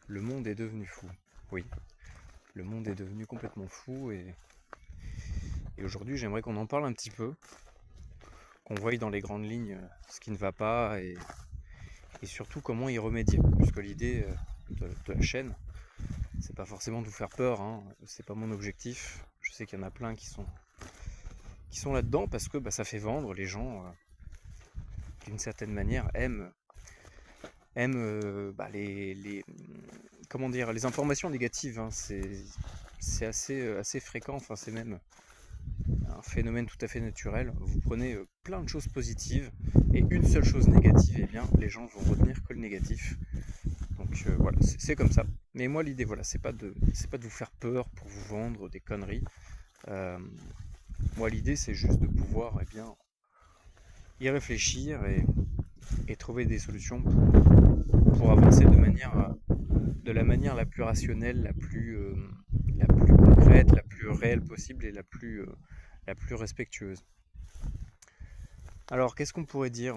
Le monde est devenu fou. Oui, le monde est devenu complètement fou et aujourd'hui j'aimerais qu'on en parle un petit peu, qu'on voie dans les grandes lignes ce qui ne va pas et surtout comment y remédier. Puisque l'idée de la chaîne, c'est pas forcément de vous faire peur, hein, c'est pas mon objectif. Je sais qu'il y en a plein qui sont là-dedans parce que ça fait vendre, les gens d'une certaine manière aiment comment dire, les informations négatives, hein, c'est assez fréquent, enfin c'est même un phénomène tout à fait naturel. Vous prenez plein de choses positives et une seule chose négative, et bien les gens vont retenir que le négatif. Donc voilà, c'est comme ça. Mais moi l'idée, voilà, c'est pas de vous faire peur pour vous vendre des conneries. Euh, Moi l'idée c'est juste de pouvoir y réfléchir et trouver des solutions pour avancer de la manière la plus rationnelle, la plus concrète, la plus réelle possible et la plus respectueuse. Alors, qu'est-ce qu'on pourrait dire?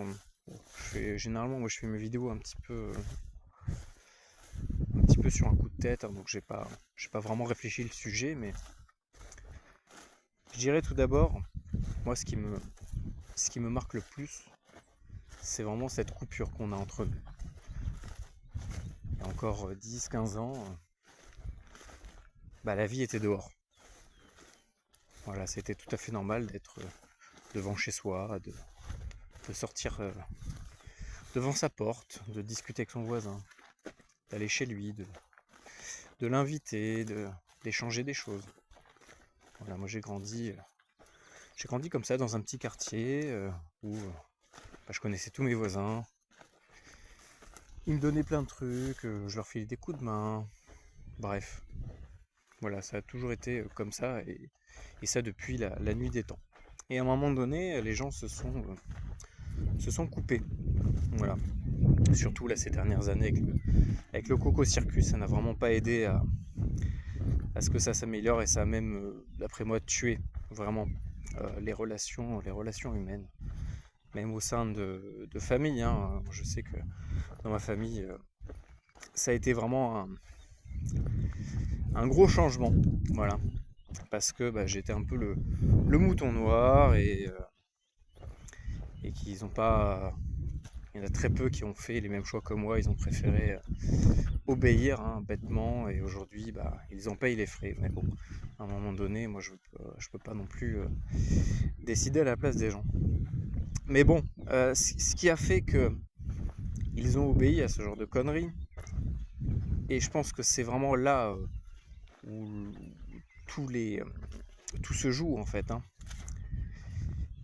Généralement, moi, je fais mes vidéos un petit peu sur un coup de tête, hein, donc j'ai pas vraiment réfléchi le sujet, mais je dirais tout d'abord, moi, ce qui me marque le plus, c'est vraiment cette coupure qu'on a entre nous. Il y a encore 10-15 ans, la vie était dehors. Voilà, c'était tout à fait normal d'être devant chez soi, de sortir devant sa porte, de discuter avec son voisin, d'aller chez lui, de l'inviter, d'échanger des choses. Voilà, moi j'ai grandi comme ça dans un petit quartier où je connaissais tous mes voisins. Ils me donnaient plein de trucs, je leur filais des coups de main. Bref, voilà, ça a toujours été comme ça et ça depuis la nuit des temps. Et à un moment donné, les gens se sont coupés. Voilà. Surtout là ces dernières années avec le Coco Circus, ça n'a vraiment pas aidé à ce que ça s'améliore et ça a même, d'après moi, tué vraiment les relations humaines, même au sein de famille, hein. Je sais que dans ma famille, ça a été vraiment un gros changement, voilà, parce que j'étais un peu le mouton noir et qu'ils ont pas. Il y en a très peu qui ont fait les mêmes choix que moi, ils ont préféré obéir, hein, bêtement, et aujourd'hui ils en payent les frais. Mais bon, à un moment donné, moi je peux pas non plus décider à la place des gens. Mais bon, ce qui a fait que ils ont obéi à ce genre de conneries, et je pense que c'est vraiment là où tous les, tout se joue en fait, hein.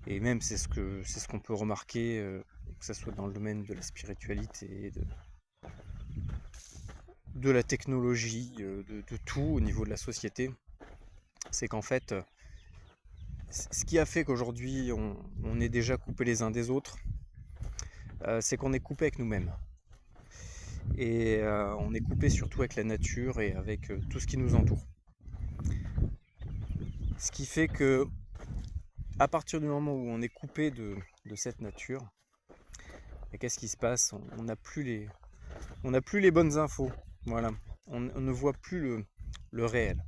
Et même c'est ce qu'on peut remarquer, que ce soit dans le domaine de la spiritualité, de la technologie, de tout au niveau de la société. C'est qu'en fait, ce qui a fait qu'aujourd'hui on est déjà coupés les uns des autres, c'est qu'on est coupé avec nous-mêmes. Et on est coupé surtout avec la nature et avec tout ce qui nous entoure. Ce qui fait que à partir du moment où on est coupé de cette nature, et qu'est-ce qui se passe? On n'a plus les bonnes infos. Voilà. On ne voit plus le réel.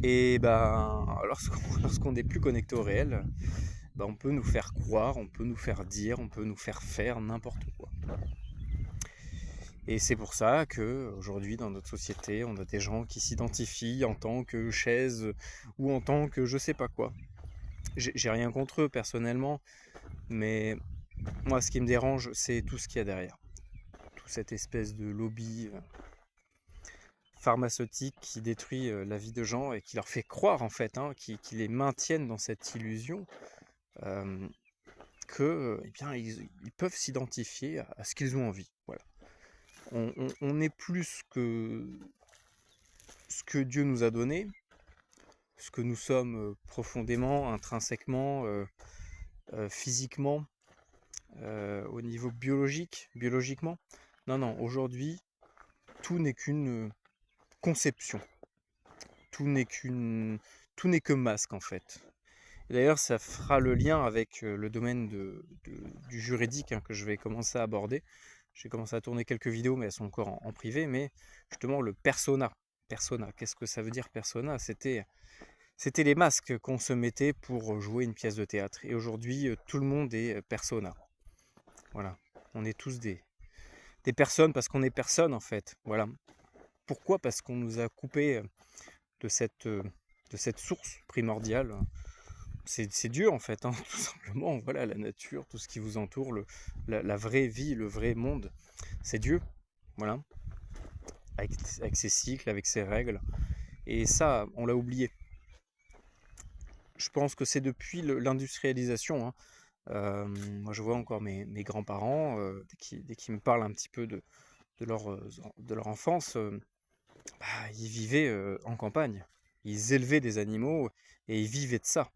Et lorsqu'on n'est plus connecté au réel, on peut nous faire croire, on peut nous faire dire, on peut nous faire n'importe quoi. Et c'est pour ça que aujourd'hui dans notre société, on a des gens qui s'identifient en tant que chaise ou en tant que je sais pas quoi. J'ai rien contre eux personnellement, mais moi ce qui me dérange, c'est tout ce qu'il y a derrière. Toute cette espèce de lobby pharmaceutique qui détruit la vie de gens et qui leur fait croire en fait, hein, qui les maintiennent dans cette illusion euh, que ils peuvent s'identifier à ce qu'ils ont envie. Voilà. On est plus que ce que Dieu nous a donné, ce que nous sommes profondément, intrinsèquement, physiquement, au niveau biologiquement. Non, non, aujourd'hui, tout n'est qu'une conception. Tout n'est qu'une, tout n'est que masque en fait. Et d'ailleurs, ça fera le lien avec le domaine du juridique, hein, que je vais commencer à aborder. j'ai commencé à tourner quelques vidéos, mais elles sont encore en privé, mais justement le persona. Persona, qu'est-ce que ça veut dire persona? C'était les masques qu'on se mettait pour jouer une pièce de théâtre. Et aujourd'hui, tout le monde est persona. Voilà. On est tous des personnes parce qu'on est personne en fait. Voilà. Pourquoi? Parce qu'on nous a coupé de cette source primordiale. C'est Dieu en fait, hein, tout simplement. Voilà, la nature, tout ce qui vous entoure, la vraie vie, le vrai monde, c'est Dieu. Voilà. Avec ses cycles, avec ses règles. Et ça, on l'a oublié. Je pense que c'est depuis l'industrialisation, hein. Moi, je vois encore mes grands-parents, dès qu'ils me parlent un petit peu de leur enfance, bah, ils vivaient en campagne. Ils élevaient des animaux et ils vivaient de ça.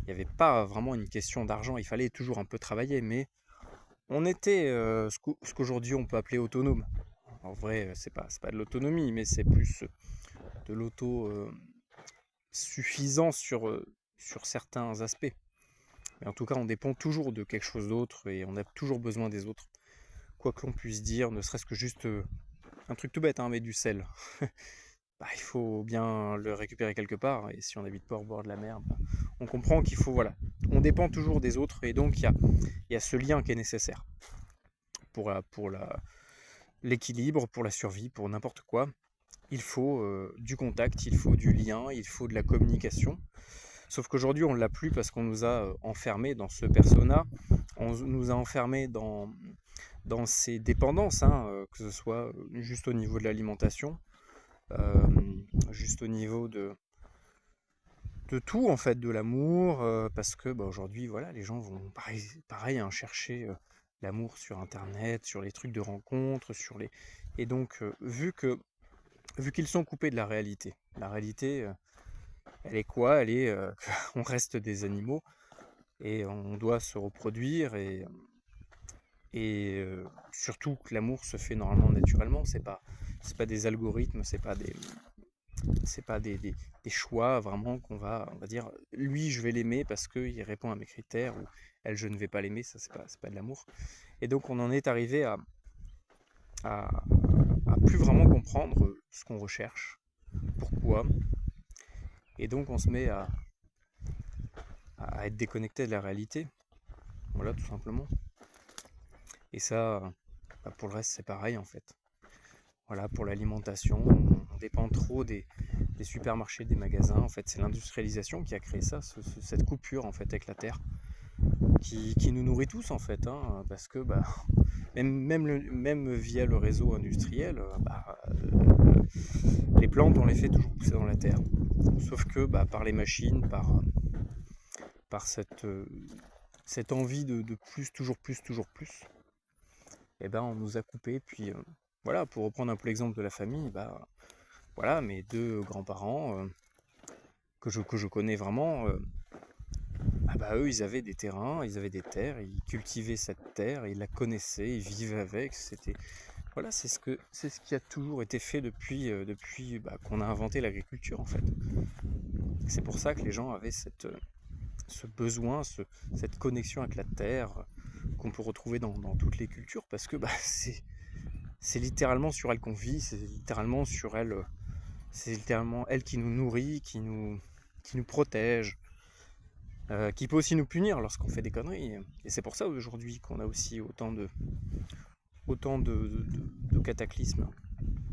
Il n'y avait pas vraiment une question d'argent, il fallait toujours un peu travailler, mais on était ce qu'aujourd'hui on peut appeler autonome. En vrai, c'est pas de l'autonomie, mais c'est plus de l'auto-suffisance sur certains aspects. Mais en tout cas, on dépend toujours de quelque chose d'autre et on a toujours besoin des autres. Quoi que l'on puisse dire, ne serait-ce que juste un truc tout bête, hein, mais du sel. Bah, il faut bien le récupérer quelque part, et si on n'habite pas au bord de la mer, bah, on comprend qu'il faut, voilà, on dépend toujours des autres, et donc il y a ce lien qui est nécessaire pour l'équilibre, pour la survie, pour n'importe quoi. Il faut du contact, il faut du lien, il faut de la communication. Sauf qu'aujourd'hui, on ne l'a plus parce qu'on nous a enfermés dans ce persona, on nous a enfermés dans ces dépendances, hein, que ce soit juste au niveau de l'alimentation, juste au niveau de tout, en fait, de l'amour, parce que bah, aujourd'hui, voilà, les gens vont pareil hein, chercher l'amour sur Internet, sur les trucs de rencontres, et donc, vu qu'ils sont coupés de la réalité, elle est quoi? Elle est qu'on reste des animaux et on doit se reproduire et surtout que l'amour se fait normalement naturellement. C'est pas des algorithmes, c'est pas des choix vraiment on va dire lui je vais l'aimer parce qu'il répond à mes critères ou elle je ne vais pas l'aimer, ça c'est pas de l'amour. Et donc on en est arrivé à, à plus vraiment comprendre ce qu'on recherche, pourquoi, et donc on se met à être déconnecté de la réalité, voilà tout simplement. Et ça, bah, pour le reste c'est pareil en fait. Voilà, pour l'alimentation, on dépend trop des supermarchés, des magasins. En fait, c'est l'industrialisation qui a créé ça, cette coupure en fait avec la terre, qui nous nourrit tous en fait, hein, parce que bah, même via le réseau industriel, bah, les plantes on les fait toujours pousser dans la terre. Sauf que bah, par les machines, par cette envie de plus, toujours plus, toujours plus, et ben on nous a coupé. Puis voilà, pour reprendre un peu l'exemple de la famille, bah voilà, mes deux grands-parents que je connais vraiment, ah bah eux ils avaient des terrains, ils avaient des terres, ils cultivaient cette terre, ils la connaissaient, ils vivaient avec. Voilà, c'est ce qui a toujours été fait depuis bah, qu'on a inventé l'agriculture en fait. C'est pour ça que les gens avaient ce besoin, cette connexion avec la terre qu'on peut retrouver dans toutes les cultures, parce que bah, c'est littéralement sur elle qu'on vit, c'est littéralement elle qui nous nourrit, qui nous protège, qui peut aussi nous punir lorsqu'on fait des conneries. Et c'est pour ça aujourd'hui qu'on a aussi autant de cataclysmes.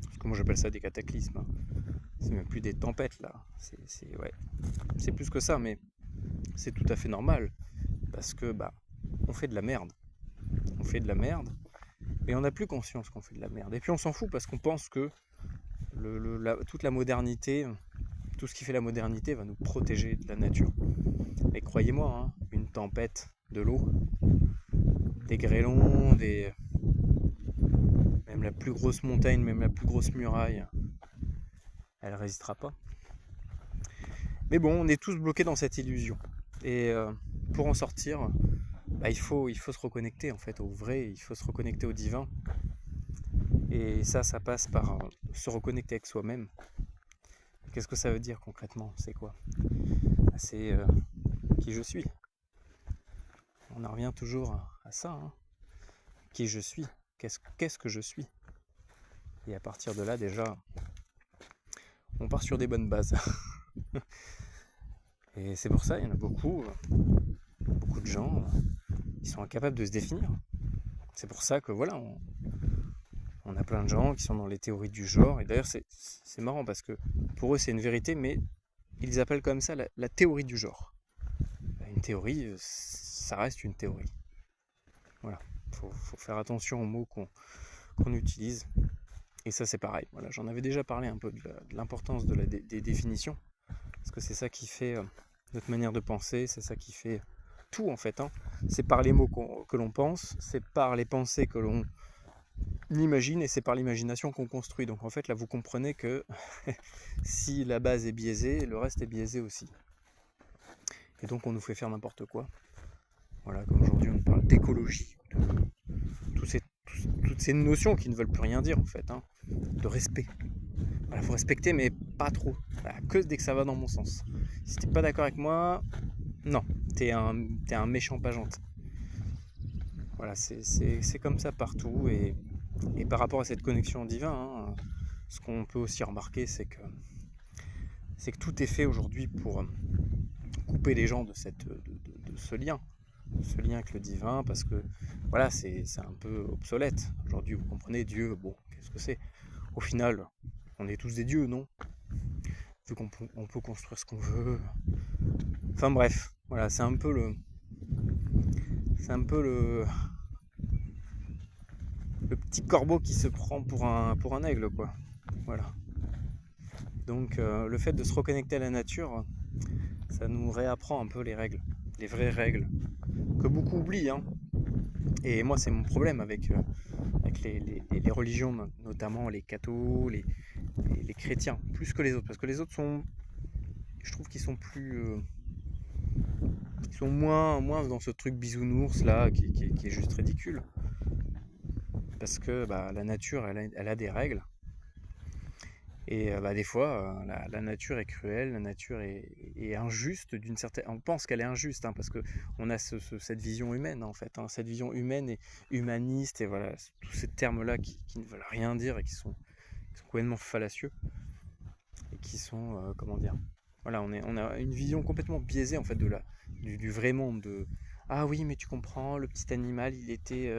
Parce que moi j'appelle ça des cataclysmes, hein. C'est même plus des tempêtes là. Ouais. C'est plus que ça, mais c'est tout à fait normal. Parce que bah on fait de la merde. On fait de la merde, mais on n'a plus conscience qu'on fait de la merde. Et puis on s'en fout parce qu'on pense que toute la modernité, tout ce qui fait la modernité va nous protéger de la nature. Mais croyez-moi, hein, une tempête, de l'eau, des grêlons, même la plus grosse montagne, même la plus grosse muraille, elle résistera pas. Mais bon, on est tous bloqués dans cette illusion. Et pour en sortir, bah, il faut se reconnecter en fait au vrai, il faut se reconnecter au divin. Et ça passe par se reconnecter avec soi-même. Qu'est-ce que ça veut dire concrètement? C'est quoi? C'est qui je suis. On en revient toujours à ça, hein. Qui je suis. Qu'est-ce que je suis? Et à partir de là, déjà, on part sur des bonnes bases. Et c'est pour ça, il y en a beaucoup de gens, ils sont incapables de se définir. C'est pour ça que voilà, on a plein de gens qui sont dans les théories du genre. Et d'ailleurs, c'est marrant parce que pour eux, c'est une vérité, mais ils appellent comme ça la théorie du genre. Une théorie, ça reste une théorie. Voilà, faut faire attention aux mots qu'on utilise. Et ça, c'est pareil. Voilà, j'en avais déjà parlé un peu de l'importance des définitions, parce que c'est ça qui fait notre manière de penser, c'est ça qui fait tout en fait. Hein. C'est par les mots que l'on pense, c'est par les pensées que l'on imagine, et c'est par l'imagination qu'on construit. Donc en fait, là, vous comprenez que si la base est biaisée, le reste est biaisé aussi. Et donc on nous fait faire n'importe quoi. Voilà, comme aujourd'hui on parle d'écologie, de toutes ces notions qui ne veulent plus rien dire en fait, hein, de respect. Voilà, faut respecter, mais pas trop. Voilà, que dès que ça va dans mon sens. Si t'es pas d'accord avec moi, non, t'es un méchant pas gentil. Voilà, c'est comme ça partout. Et par rapport à cette connexion au divin, hein, ce qu'on peut aussi remarquer, c'est que tout est fait aujourd'hui pour couper les gens de ce lien avec le divin, parce que voilà, c'est un peu obsolète. Aujourd'hui, vous comprenez, Dieu, bon, qu'est-ce que c'est? Au final, on est tous des dieux, non? Vu qu'on peut construire ce qu'on veut. Enfin bref, voilà, c'est un peu le petit corbeau qui se prend pour un aigle, quoi. Voilà. Donc le fait de se reconnecter à la nature, ça nous réapprend un peu les règles, les vraies règles, que beaucoup oublient, hein. Et moi, c'est mon problème avec les religions, notamment les cathos, les chrétiens, plus que les autres, parce que les autres je trouve qu'ils sont ils sont moins dans ce truc bisounours là, qui est juste ridicule. Parce que la nature, elle a des règles. Et des fois, la nature est cruelle, la nature est injuste d'une certaine. On pense qu'elle est injuste, hein, parce que on a cette vision humaine en fait, hein, cette vision humaine et humaniste, et voilà, tous ces termes-là qui ne veulent rien dire et qui sont complètement fallacieux et qui sont comment dire. Voilà, on a une vision complètement biaisée en fait du vrai monde. Ah oui, mais tu comprends, le petit animal, il était,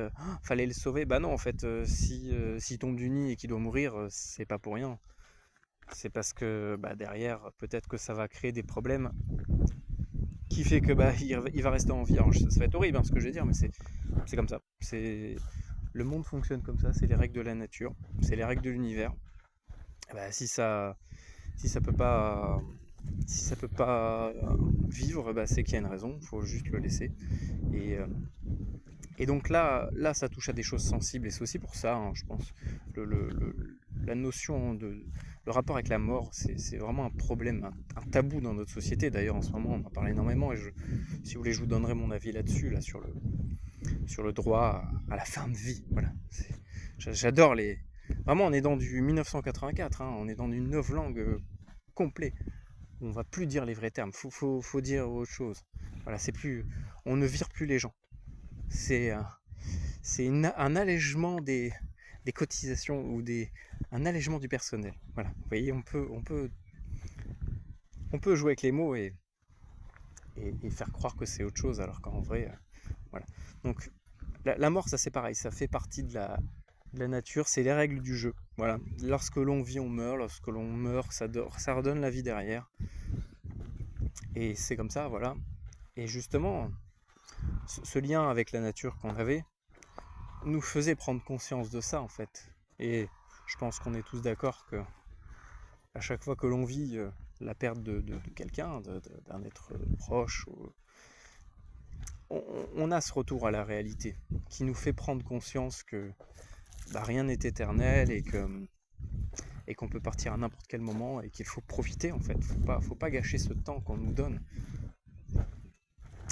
fallait le sauver. Bah non, en fait, s'il tombe du nid et qu'il doit mourir, c'est pas pour rien. C'est parce que derrière, peut-être que ça va créer des problèmes qui fait que il va rester en vie. Alors, ça va être horrible, hein, ce que je vais dire, mais c'est comme ça. Le monde fonctionne comme ça, c'est les règles de la nature, c'est les règles de l'univers. Si ça peut pas vivre, c'est qu'il y a une raison, il faut juste le laisser. Et donc là, ça touche à des choses sensibles, et c'est aussi pour ça, hein, je pense, la notion le rapport avec la mort, c'est vraiment un problème, un tabou dans notre société. D'ailleurs, en ce moment, on en parle énormément, et si vous voulez, je vous donnerai mon avis là-dessus, là, sur le droit à la fin de vie. Voilà. J'adore les... Vraiment, on est dans du 1984, hein, on est dans une novlangue complet. On va plus dire les vrais termes, faut dire autre chose. Voilà, c'est plus... On ne vire plus les gens. C'est un allègement des cotisations, ou un allègement du personnel. Voilà, vous voyez, on peut jouer avec les mots et faire croire que c'est autre chose, alors qu'en vrai, voilà. Donc la mort, ça c'est pareil, ça fait partie de la nature, c'est les règles du jeu. Voilà, lorsque l'on vit, on meurt, lorsque l'on meurt, ça redonne la vie derrière. Et c'est comme ça, voilà. Et justement, ce lien avec la nature qu'on avait nous faisait prendre conscience de ça en fait. Et je pense qu'on est tous d'accord que à chaque fois que l'on vit la perte de quelqu'un, d'un être proche, on a ce retour à la réalité qui nous fait prendre conscience que rien n'est éternel, et qu'on peut partir à n'importe quel moment, et qu'il faut profiter en fait. Faut pas gâcher ce temps qu'on nous donne.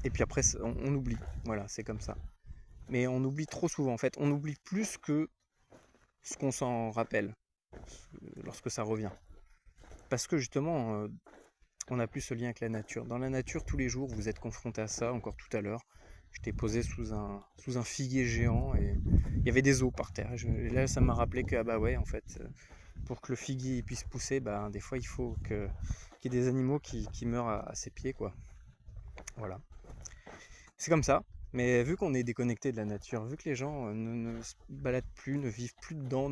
Et puis après, on oublie. Voilà, c'est comme ça. Mais on oublie trop souvent en fait. On oublie plus que ce qu'on s'en rappelle lorsque ça revient. Parce que justement, on n'a plus ce lien avec la nature. Dans la nature, tous les jours, vous êtes confronté à ça, encore tout à l'heure. J'étais posé sous un figuier géant et il y avait des os par terre. Et là, ça m'a rappelé que, ah bah ouais, en fait, pour que le figuier puisse pousser, bah, des fois, il faut qu'il y ait des animaux qui meurent à ses pieds, quoi. Voilà. C'est comme ça. Mais vu qu'on est déconnecté de la nature, vu que les gens ne se baladent plus, ne vivent plus dedans,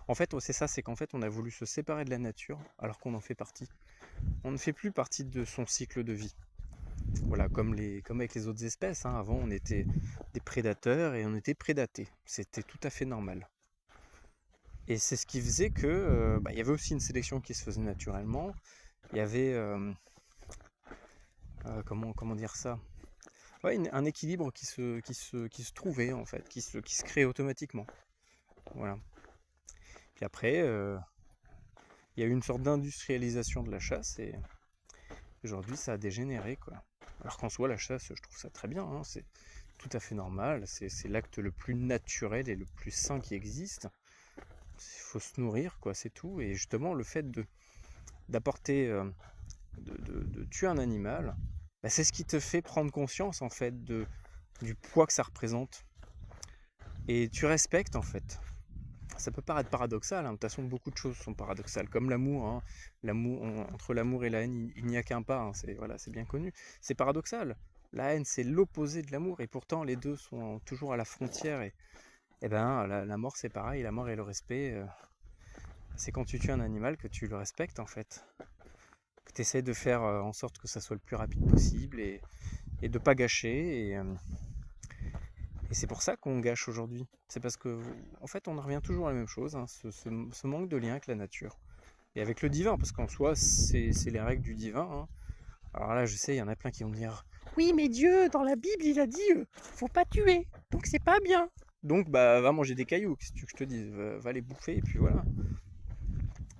en fait, c'est ça, c'est qu'en fait, on a voulu se séparer de la nature alors qu'on en fait partie. On ne fait plus partie de son cycle de vie. Voilà, comme avec les autres espèces, hein. Avant, on était des prédateurs et on était prédatés. C'était tout à fait normal. Et c'est ce qui faisait que, il y avait aussi une sélection qui se faisait naturellement. Il y avait, comment dire ça? Ouais, un équilibre qui se trouvait en fait, qui se crée automatiquement. Voilà. Puis après, il y a eu une sorte d'industrialisation de la chasse et aujourd'hui ça a dégénéré, quoi. Alors qu'en soi, la chasse, je trouve ça très bien, hein, c'est tout à fait normal, c'est l'acte le plus naturel et le plus sain qui existe. Il faut se nourrir, quoi, c'est tout. Et justement, le fait d'apporter, de tuer un animal, bah, c'est ce qui te fait prendre conscience en fait du poids que ça représente. Et tu respectes en fait. Ça peut paraître paradoxal, hein. De toute façon beaucoup de choses sont paradoxales, comme l'amour, hein. Entre l'amour et la haine, il n'y a qu'un pas, hein. C'est bien connu. C'est paradoxal. La haine, c'est l'opposé de l'amour, et pourtant les deux sont toujours à la frontière. Et ben, la mort, c'est pareil. La mort et le respect, c'est quand tu tues un animal que tu le respectes en fait. Que tu essaies de faire en sorte que ça soit le plus rapide possible et de pas gâcher. Et c'est pour ça qu'on gâche aujourd'hui. C'est parce que, en fait, on en revient toujours à la même chose, hein, ce manque de lien avec la nature. Et avec le divin, parce qu'en soi, c'est les règles du divin, hein. Alors là, je sais, il y en a plein qui vont me dire oui, mais Dieu, dans la Bible, il a dit faut pas tuer, donc c'est pas bien. Donc, bah, va manger des cailloux, qu'est-ce que tu veux que je te dise, va les bouffer, et puis voilà.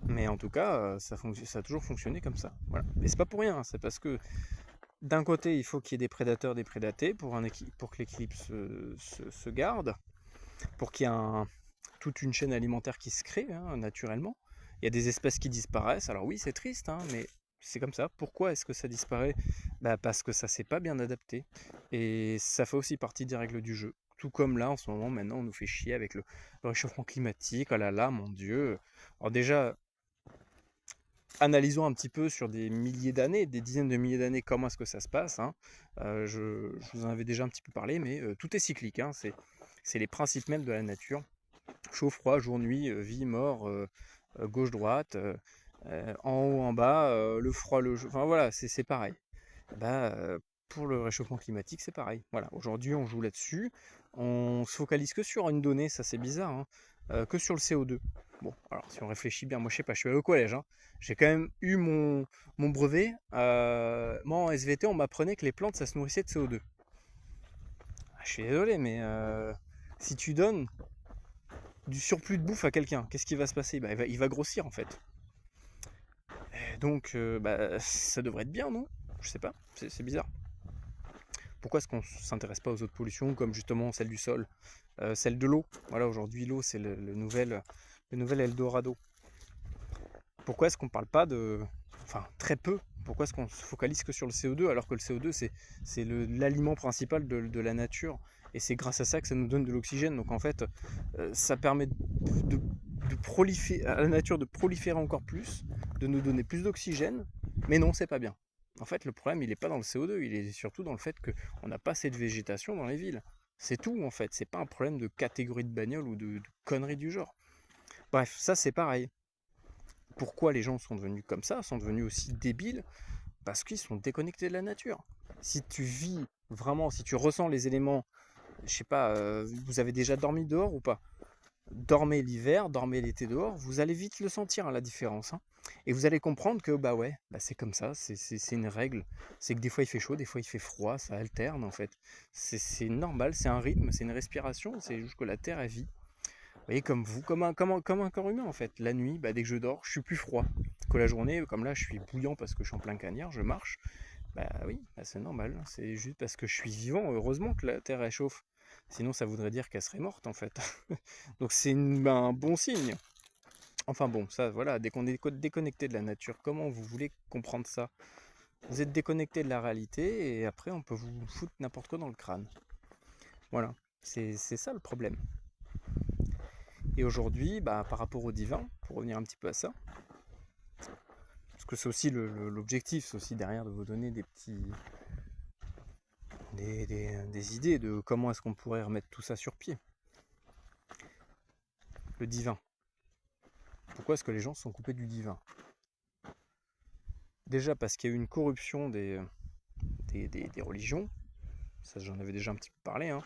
Mais en tout cas, ça a toujours fonctionné comme ça. Voilà. Et c'est pas pour rien, hein, c'est parce que d'un côté, il faut qu'il y ait des prédateurs, des prédatés pour que l'équilibre se garde, pour qu'il y ait toute une chaîne alimentaire qui se crée, hein, naturellement. Il y a des espèces qui disparaissent. Alors oui, c'est triste, hein, mais c'est comme ça. Pourquoi est-ce que ça disparaît? Bah, parce que ça s'est pas bien adapté. Et ça fait aussi partie des règles du jeu. Tout comme là, en ce moment, maintenant, on nous fait chier avec le réchauffement climatique. Oh là là, mon Dieu. Alors déjà, analysons un petit peu sur des milliers d'années, des dizaines de milliers d'années, comment est-ce que ça se passe, hein. Je vous en avais déjà un petit peu parlé, mais tout est cyclique, hein. C'est les principes mêmes de la nature. Chaud, froid, jour, nuit, vie, mort, gauche, droite, en haut, en bas, le froid, le chaud. Enfin voilà, c'est pareil. Bah, pour le réchauffement climatique, c'est pareil. Voilà, aujourd'hui, on joue là-dessus. On se focalise que sur une donnée, ça c'est bizarre, hein, que sur le CO2. Bon, alors si on réfléchit bien, moi je sais pas, je suis allé au collège, hein. J'ai quand même eu mon brevet. Moi en SVT, on m'apprenait que les plantes, ça se nourrissait de CO2. Ah, je suis désolé, mais si tu donnes du surplus de bouffe à quelqu'un, qu'est-ce qui va se passer? Bah, il va grossir en fait. Et donc, bah, ça devrait être bien, non? Je sais pas, c'est bizarre. Pourquoi est-ce qu'on ne s'intéresse pas aux autres pollutions, comme justement celle du sol, celle de l'eau? Voilà, aujourd'hui, l'eau, c'est le nouvel Eldorado. Pourquoi est-ce qu'on ne parle pas de... Enfin, très peu. Pourquoi est-ce qu'on se focalise que sur le CO2 alors que le CO2, c'est l'aliment principal de la nature et c'est grâce à ça que ça nous donne de l'oxygène. Donc en fait, ça permet à la nature de proliférer encore plus, de nous donner plus d'oxygène, mais non, c'est pas bien. En fait, le problème, il n'est pas dans le CO2, il est surtout dans le fait qu'on n'a pas assez de végétation dans les villes. C'est tout en fait, c'est pas un problème de catégorie de bagnole ou de conneries du genre. Bref, ça c'est pareil. Pourquoi les gens sont devenus comme ça, sont devenus aussi débiles? Parce qu'ils sont déconnectés de la nature. Si tu vis vraiment, si tu ressens les éléments, je sais pas, vous avez déjà dormi dehors ou pas? Dormez l'hiver, dormez l'été dehors, vous allez vite le sentir, hein, la différence, hein. Et vous allez comprendre que bah ouais, bah c'est comme ça, c'est une règle. C'est que des fois il fait chaud, des fois il fait froid, ça alterne en fait. C'est normal, c'est un rythme, c'est une respiration, c'est juste que la Terre elle vit. Vous voyez, comme vous, comme un corps humain en fait. La nuit, bah, dès que je dors, je suis plus froid que la journée. Comme là, je suis bouillant parce que je suis en plein cagnard, je marche. Bah oui, bah, c'est normal. C'est juste parce que je suis vivant. Heureusement que la Terre réchauffe. Sinon, ça voudrait dire qu'elle serait morte en fait. Donc c'est un bon signe. Enfin bon, ça voilà, dès qu'on est déconnecté de la nature, comment vous voulez comprendre ça? Vous êtes déconnecté de la réalité et après on peut vous foutre n'importe quoi dans le crâne. Voilà, c'est ça le problème. Et aujourd'hui, par rapport au divin, pour revenir un petit peu à ça, parce que c'est aussi l'objectif, c'est aussi derrière de vous donner des idées de comment est-ce qu'on pourrait remettre tout ça sur pied. Le divin. Pourquoi est-ce que les gens se sont coupés du divin? Déjà parce qu'il y a eu une corruption des religions, ça j'en avais déjà un petit peu parlé, hein.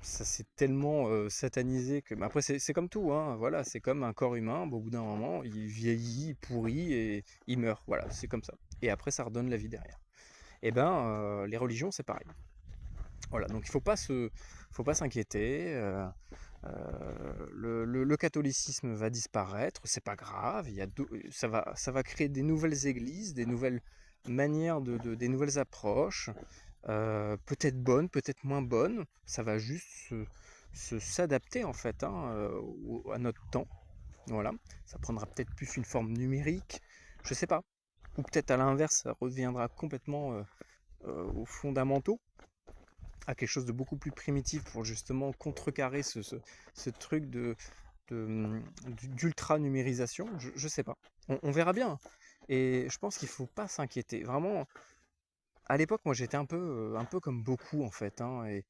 Ça s'est tellement satanisé que. Mais après, c'est comme tout, hein. Voilà, c'est comme un corps humain, au bout d'un moment, il vieillit, il pourrit et il meurt. Voilà, c'est comme ça. Et après, ça redonne la vie derrière. Et les religions, c'est pareil. Voilà, donc il faut pas s'inquiéter. Le catholicisme va disparaître, c'est pas grave. Ça va créer des nouvelles églises, des nouvelles manières des nouvelles approches. Peut-être bonnes, peut-être moins bonnes. Ça va juste s'adapter en fait, hein, à notre temps. Voilà, ça prendra peut-être plus une forme numérique, je sais pas. Ou peut-être à l'inverse, ça reviendra complètement aux fondamentaux, à quelque chose de beaucoup plus primitif pour justement contrecarrer ce truc d'ultra numérisation. Je sais pas. On verra bien. Et je pense qu'il faut pas s'inquiéter. Vraiment, à l'époque, moi j'étais un peu comme beaucoup en fait, hein, et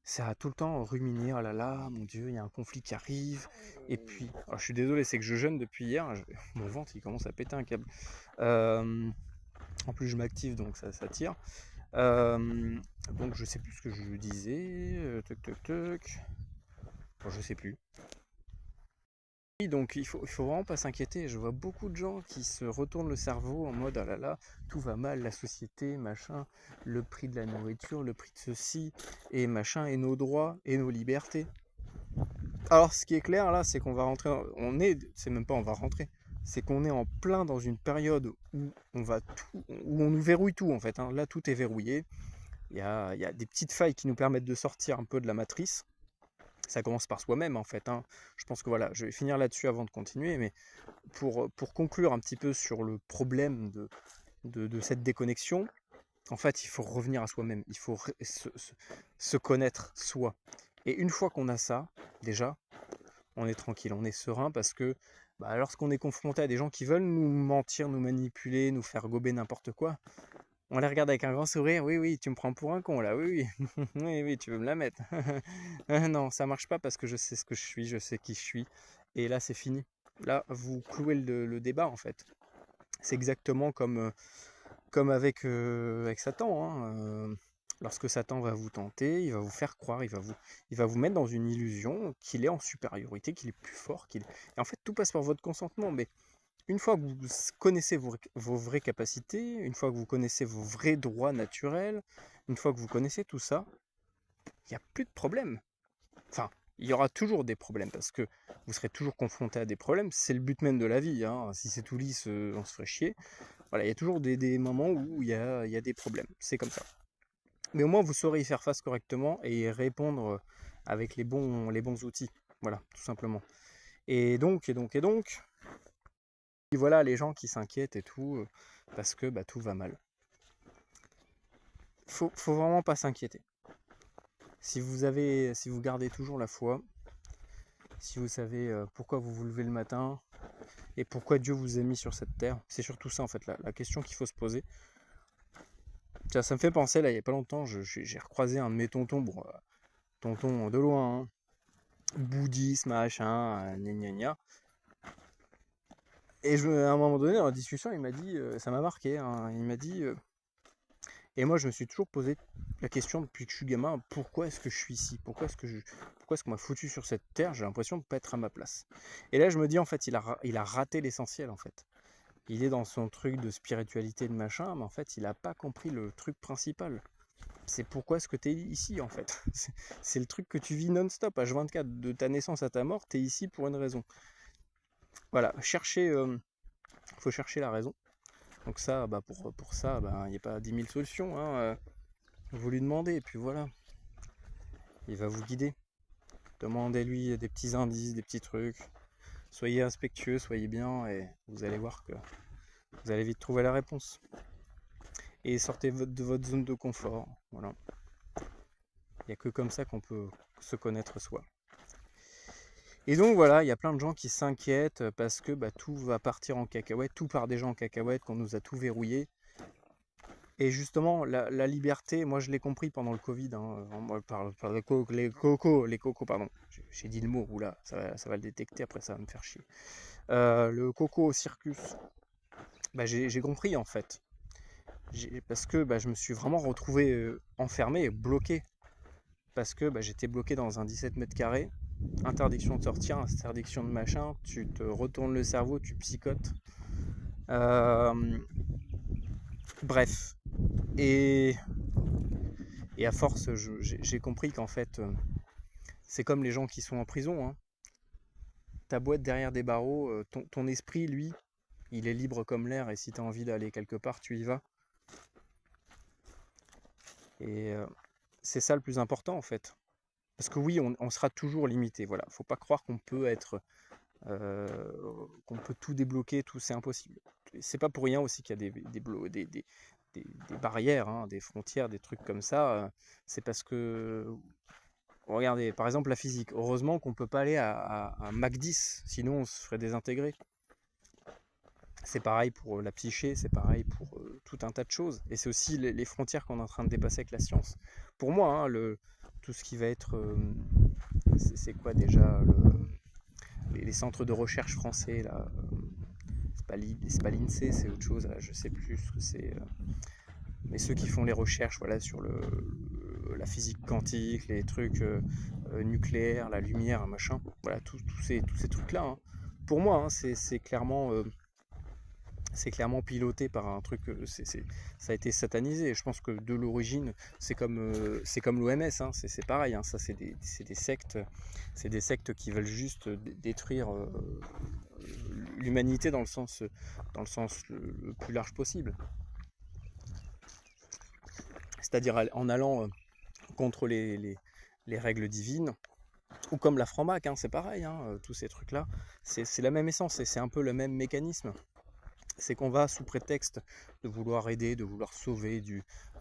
ça a tout le temps ruminé, oh là là, mon Dieu, il y a un conflit qui arrive. Et puis, alors, je suis désolé, c'est que je jeûne depuis hier, mon ventre il commence à péter un câble. En plus, je m'active donc ça tire. Donc, je sais plus ce que je disais. Bon, je sais plus. Oui, donc il faut vraiment pas s'inquiéter. Je vois beaucoup de gens qui se retournent le cerveau en mode ah là là, tout va mal, la société, machin, le prix de la nourriture, le prix de ceci, et machin, et nos droits, et nos libertés. Alors, ce qui est clair là, c'est qu'on va rentrer. C'est même pas on va rentrer. C'est qu'on est en plein dans une période où où on nous verrouille tout en fait, hein. Là, tout est verrouillé. Il y a des petites failles qui nous permettent de sortir un peu de la matrice. Ça commence par soi-même en fait, hein. Je pense que voilà, je vais finir là-dessus avant de continuer, mais pour conclure un petit peu sur le problème de cette déconnexion, en fait, il faut revenir à soi-même. Il faut se connaître soi. Et une fois qu'on a ça, déjà, on est tranquille, on est serein parce que lorsqu'on est confronté à des gens qui veulent nous mentir, nous manipuler, nous faire gober n'importe quoi, on les regarde avec un grand sourire. Oui, oui, tu me prends pour un con là. Oui, oui, oui, oui, tu veux me la mettre. Non, ça marche pas parce que je sais ce que je suis, je sais qui je suis. Et là, c'est fini. Là, vous clouez le débat en fait. C'est exactement comme avec Satan, hein. Lorsque Satan va vous tenter, il va vous faire croire, il va vous mettre dans une illusion qu'il est en supériorité, qu'il est plus fort, Et en fait, tout passe par votre consentement. Mais une fois que vous connaissez vos vraies capacités, une fois que vous connaissez vos vrais droits naturels, une fois que vous connaissez tout ça, il n'y a plus de problème. Enfin, il y aura toujours des problèmes parce que vous serez toujours confronté à des problèmes. C'est le but même de la vie, hein. Si c'est tout lisse, on se ferait chier. Voilà, il y a toujours des moments où il y a des problèmes. C'est comme ça. Mais au moins, vous saurez y faire face correctement et y répondre avec les bons outils. Voilà, tout simplement. Et voilà les gens qui s'inquiètent et tout, parce que tout va mal. Faut vraiment pas s'inquiéter. Si vous gardez toujours la foi, si vous savez pourquoi vous vous levez le matin et pourquoi Dieu vous a mis sur cette terre, c'est surtout ça en fait la question qu'il faut se poser. Tiens, ça me fait penser, là, il y a pas longtemps, j'ai recroisé un de mes tontons, bon, tonton de loin, hein, bouddhiste, machin, gna gna gna. Et à un moment donné, dans la discussion, il m'a dit, ça m'a marqué, hein, il m'a dit, et moi je me suis toujours posé la question depuis que je suis gamin, pourquoi est-ce que je suis ici? Pourquoi est-ce qu'on m'a foutu sur cette terre? J'ai l'impression de ne pas être à ma place. Et là je me dis, en fait, il a raté l'essentiel, en fait. Il est dans son truc de spiritualité, de machin, mais en fait, il n'a pas compris le truc principal. C'est pourquoi est-ce que tu es ici, en fait. C'est le truc que tu vis non-stop, H24, de ta naissance à ta mort, tu es ici pour une raison. Voilà, faut chercher la raison. Donc ça, pour ça, il n'y a pas 10 000 solutions, hein. Vous lui demandez, et puis voilà. Il va vous guider. Demandez-lui des petits indices, des petits trucs. Soyez respectueux, soyez bien, et vous allez voir que vous allez vite trouver la réponse. Et sortez de votre zone de confort. Voilà. Il n'y a que comme ça qu'on peut se connaître soi. Et donc voilà, il y a plein de gens qui s'inquiètent parce que tout va partir en cacahuète, tout part déjà en cacahuète, qu'on nous a tout verrouillé. Et justement, la liberté, moi je l'ai compris pendant le Covid, moi, par les cocos, pardon. J'ai dit le mot, oula, ça va le détecter, après ça va me faire chier. Le coco au circus, j'ai compris en fait. Parce que je me suis vraiment retrouvé enfermé et bloqué. Parce que j'étais bloqué dans un 17 mètres carrés, interdiction de sortir, interdiction de machin, tu te retournes le cerveau, tu psychotes. Bref. Et à force, j'ai compris qu'en fait, c'est comme les gens qui sont en prison. Hein. Ta boîte derrière des barreaux, ton esprit, lui, il est libre comme l'air, et si tu as envie d'aller quelque part, tu y vas. Et c'est ça le plus important en fait. Parce que oui, on sera toujours limité. Voilà, faut pas croire qu'on peut être, qu'on peut tout débloquer, tout, c'est impossible. C'est pas pour rien aussi qu'il y a des barrières, hein, des frontières, des trucs comme ça. C'est parce que, regardez, par exemple la physique. Heureusement qu'on peut pas aller à Mach 10, sinon on se ferait désintégrer. C'est pareil pour la psyché, c'est pareil pour tout un tas de choses. Et c'est aussi les frontières qu'on est en train de dépasser avec la science. Pour moi, hein, tout ce qui va être... c'est quoi déjà les centres de recherche français là, c'est pas l'INSEE, c'est autre chose, là, je sais plus ce que c'est. Mais ceux qui font les recherches voilà, sur la physique quantique, les trucs nucléaires, la lumière, machin, voilà, tous ces trucs-là. Hein. Pour moi, hein, c'est clairement piloté par un truc, ça a été satanisé. Je pense que de l'origine, c'est comme l'OMS, hein, c'est pareil. Hein, ça, c'est des sectes qui veulent juste détruire l'humanité dans le sens le plus large possible. C'est-à-dire en allant contre les règles divines, ou comme la franc-mac, hein, c'est pareil, hein, tous ces trucs-là, c'est la même essence, et c'est un peu le même mécanisme. C'est qu'on va, sous prétexte de vouloir aider, de vouloir sauver,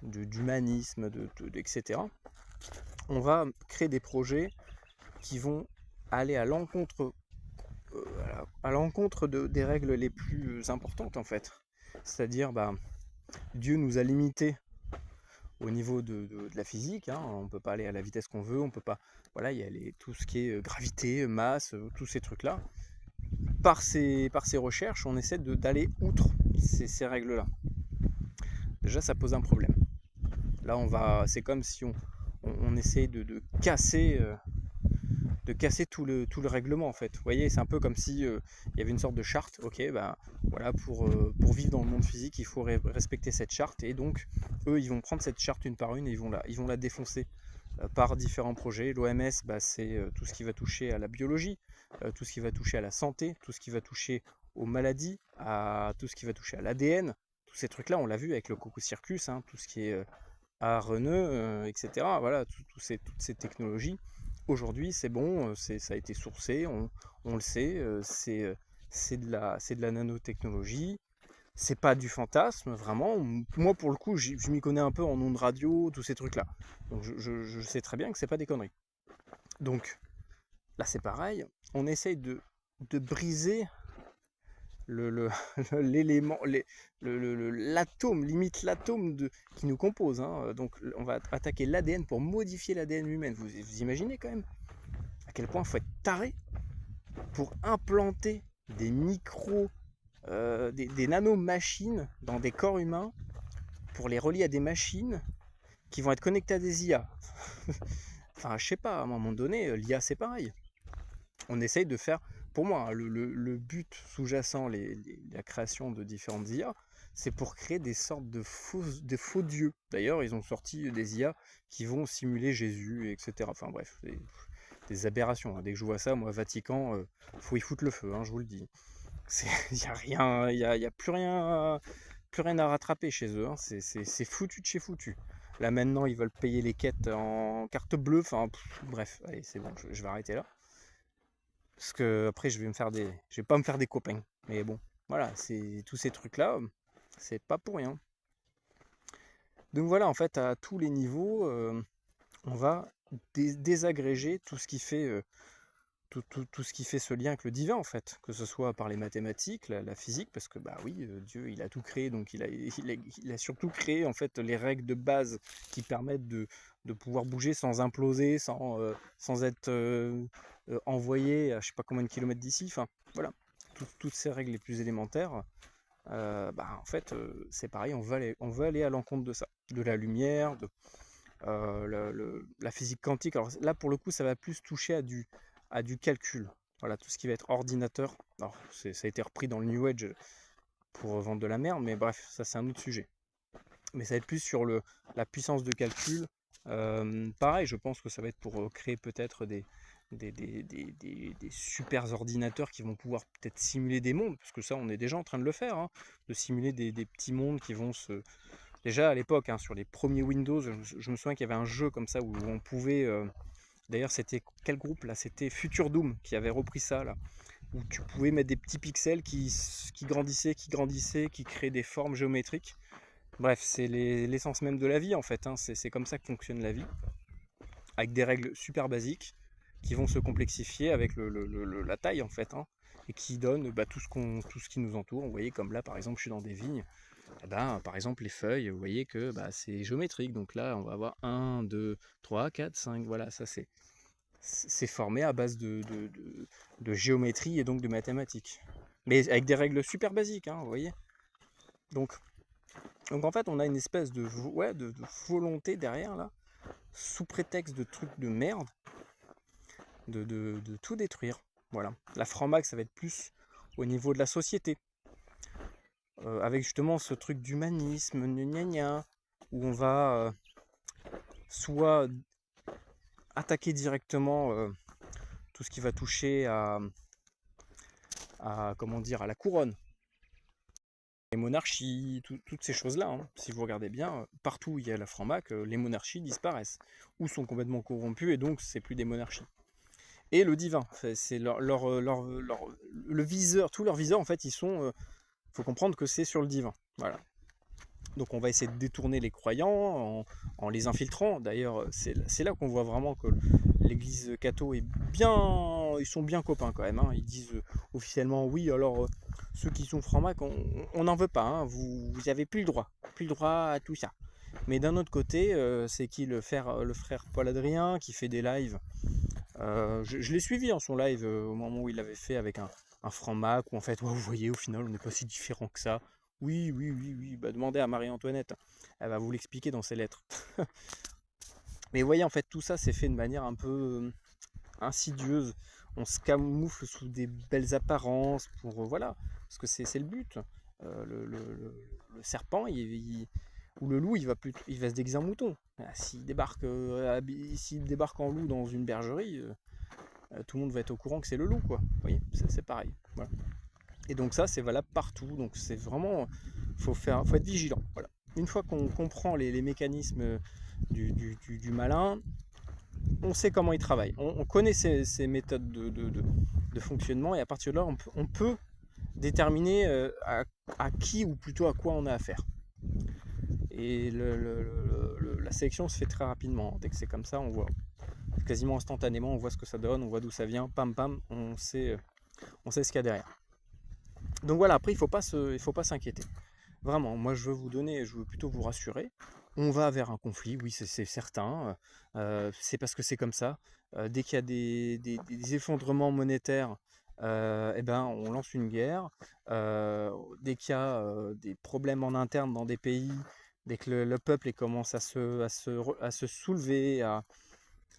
d'humanisme, etc., on va créer des projets qui vont aller à l'encontre des règles les plus importantes, en fait. C'est-à-dire, Dieu nous a limités au niveau de la physique, hein, on ne peut pas aller à la vitesse qu'on veut, on peut pas... Voilà, il y a tout ce qui est gravité, masse, tous ces trucs-là. Par ces recherches, on essaie d'aller outre ces règles-là. Déjà, ça pose un problème. Là, c'est comme si on essaie de casser tout le règlement en fait. Vous voyez, c'est un peu comme si il y avait une sorte de charte. Ok, voilà, pour vivre dans le monde physique, il faut respecter cette charte, et donc eux, ils vont prendre cette charte une par une et ils vont la défoncer par différents projets. L'OMS, c'est tout ce qui va toucher à la biologie, tout ce qui va toucher à la santé, tout ce qui va toucher aux maladies, à tout ce qui va toucher à l'ADN. Tous ces trucs-là, on l'a vu avec le Coco Circus, hein, tout ce qui est ARNE, etc. Voilà, toutes ces technologies. Aujourd'hui, c'est bon, ça a été sourcé, on le sait, c'est de la nanotechnologie. C'est pas du fantasme, vraiment. Moi, pour le coup, je m'y connais un peu en ondes radio, tous ces trucs-là. Donc, je sais très bien que c'est pas des conneries. Donc, là, c'est pareil. On essaye de briser l'élément, l'atome, limite l'atome qui nous compose. Hein. Donc, on va attaquer l'ADN pour modifier l'ADN humain. Vous imaginez quand même à quel point il faut être taré pour implanter des des nanomachines dans des corps humains, pour les relier à des machines qui vont être connectées à des IA. Enfin, je sais pas, à un moment donné, l'IA c'est pareil. On essaye de faire, pour moi, le but sous-jacent, la création de différentes IA, c'est pour créer des sortes de faux dieux. D'ailleurs, ils ont sorti des IA qui vont simuler Jésus, etc. Enfin bref, des aberrations. Hein. Dès que je vois ça, moi, Vatican, faut y foutre le feu, hein, je vous le dis. Il n'y a rien, il y a plus rien à rattraper chez eux. Hein. C'est foutu de chez foutu. Là maintenant, ils veulent payer les quêtes en carte bleue. Enfin, bref, allez, c'est bon, je vais arrêter là. Parce que après, je vais pas me faire des copains. Mais bon, voilà, c'est tous ces trucs-là, c'est pas pour rien. Donc voilà, en fait, à tous les niveaux, on va désagréger tout ce qui fait tout ce qui fait ce lien avec le divin en fait, que ce soit par les mathématiques, la physique, parce que bah oui, Dieu il a tout créé, donc il a surtout créé en fait les règles de base qui permettent de pouvoir bouger sans imploser, sans être envoyé à je sais pas combien de kilomètres d'ici, enfin voilà, toutes ces règles les plus élémentaires, bah en fait c'est pareil, on veut aller à l'encontre de ça, de la lumière, de la physique quantique. Alors là, pour le coup, ça va plus toucher à du calcul. Voilà, tout ce qui va être ordinateur. Alors, ça a été repris dans le New Age pour vendre de la merde, mais bref, ça c'est un autre sujet. Mais ça va être plus sur la puissance de calcul. Pareil, je pense que ça va être pour créer peut-être des super ordinateurs qui vont pouvoir peut-être simuler des mondes, parce que ça, on est déjà en train de le faire, hein, de simuler des petits mondes qui vont se, déjà à l'époque, hein, sur les premiers Windows, je me souviens qu'il y avait un jeu comme ça où on pouvait. D'ailleurs, c'était quel groupe là? C'était Future Doom qui avait repris ça là. Où tu pouvais mettre des petits pixels qui grandissaient, qui créaient des formes géométriques. Bref, c'est l'essence même de la vie en fait, hein. C'est comme ça que fonctionne la vie. Avec des règles super basiques qui vont se complexifier avec la taille en fait, hein, et qui donnent bah, tout ce qui nous entoure. Vous voyez, comme là par exemple, je suis dans des vignes. Eh ben, par exemple, les feuilles, vous voyez que bah, c'est géométrique. Donc là, on va avoir 1, 2, 3, 4, 5. Voilà, ça c'est formé à base de géométrie et donc de mathématiques. Mais avec des règles super basiques, hein, vous voyez. Donc, donc en fait, on a une espèce ouais, de volonté derrière, là, sous prétexte de trucs de merde, de tout détruire. Voilà. La franc-max, ça va être plus au niveau de la société. Avec justement ce truc d'humanisme, gna gna, où on va soit attaquer directement tout ce qui va toucher comment dire, à la couronne, les monarchies, toutes ces choses-là, hein. Si vous regardez bien, partout où il y a la franc-mac, les monarchies disparaissent, ou sont complètement corrompues, et donc c'est plus des monarchies. Et le divin, c'est le viseur, tous leurs viseurs en fait, ils sont, faut comprendre que c'est sur le divin. Voilà. Donc on va essayer de détourner les croyants en les infiltrant. D'ailleurs, c'est là qu'on voit vraiment que l'église catho est bien. Ils sont bien copains quand même, hein. Ils disent officiellement oui, alors ceux qui sont francs-mac, on n'en veut pas, hein. Vous avez plus le droit. Plus le droit à tout ça. Mais d'un autre côté, c'est qui le frère Paul Adrien qui fait des lives. Je l'ai suivi en son live au moment où il l'avait fait avec un franc-mac, où en fait, ouais, vous voyez, au final, on n'est pas si différent que ça. Oui, oui, oui, oui, bah, demandez à Marie-Antoinette, elle va vous l'expliquer dans ses lettres. Mais vous voyez, en fait, tout ça, c'est fait de manière un peu insidieuse. On se camoufle sous des belles apparences pour, voilà, parce que c'est le but. Le serpent, ou le loup, il va se déguiser en mouton. Ah, s'il débarque en loup dans une bergerie, tout le monde va être au courant que c'est le loup, quoi. Vous voyez, c'est pareil. Voilà. Et donc ça, c'est valable partout. Donc c'est vraiment, faut être vigilant. Voilà. Une fois qu'on comprend les mécanismes du malin, on sait comment il travaille. On connaît ses méthodes de fonctionnement, et à partir de là, on peut déterminer à qui, ou plutôt à quoi on a affaire. Et la sélection se fait très rapidement. Dès que c'est comme ça, on voit quasiment instantanément, on voit ce que ça donne, on voit d'où ça vient, pam pam, on sait ce qu'il y a derrière. Donc voilà, après il faut pas s'inquiéter. Vraiment, moi je veux plutôt vous rassurer. On va vers un conflit, oui c'est certain. C'est parce que c'est comme ça. Dès qu'il y a des effondrements monétaires, eh ben, on lance une guerre. Dès qu'il y a des problèmes en interne dans des pays, dès que le peuple commence à se soulever,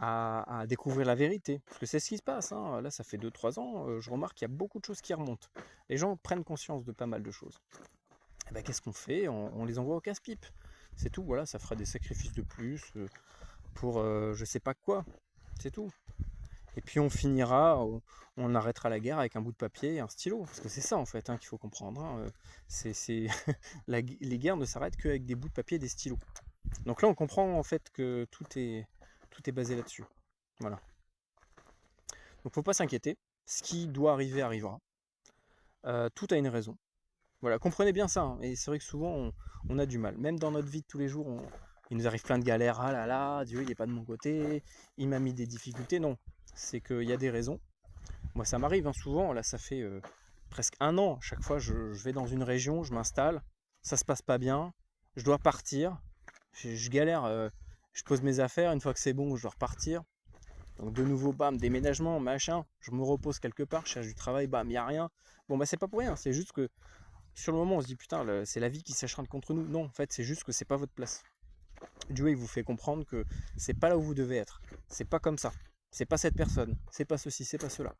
à découvrir la vérité. Parce que c'est ce qui se passe, hein. Là, ça fait 2-3 ans, je remarque qu'il y a beaucoup de choses qui remontent. Les gens prennent conscience de pas mal de choses. Et ben, qu'est-ce qu'on fait? On les envoie au casse-pipe. C'est tout, voilà, ça fera des sacrifices de plus pour je sais pas quoi. C'est tout. Et puis on finira, on arrêtera la guerre avec un bout de papier et un stylo. Parce que c'est ça en fait, hein, qu'il faut comprendre, hein. Les guerres ne s'arrêtent qu'avec des bouts de papier et des stylos. Donc là, on comprend en fait que tout est basé là-dessus. Voilà. Donc faut pas s'inquiéter. Ce qui doit arriver arrivera. Tout a une raison. Voilà, comprenez bien ça, hein. Et c'est vrai que souvent on a du mal. Même dans notre vie de tous les jours, il nous arrive plein de galères, ah là là, Dieu il n'est pas de mon côté, il m'a mis des difficultés. Non, c'est qu'il y a des raisons. Moi ça m'arrive souvent, là ça fait presque 1 an, chaque fois je vais dans une région, je m'installe, ça se passe pas bien, je dois partir, je galère, je pose mes affaires, une fois que c'est bon je dois repartir. Donc de nouveau, bam, déménagement, machin, je me repose quelque part, je cherche du travail, bam, il n'y a rien. Bon bah c'est pas pour rien, c'est juste que sur le moment on se dit putain, c'est la vie qui s'acharne contre nous. Non, en fait c'est juste que c'est pas votre place. Dieu il vous fait comprendre que c'est pas là où vous devez être, c'est pas comme ça, c'est pas cette personne, c'est pas ceci, c'est pas cela.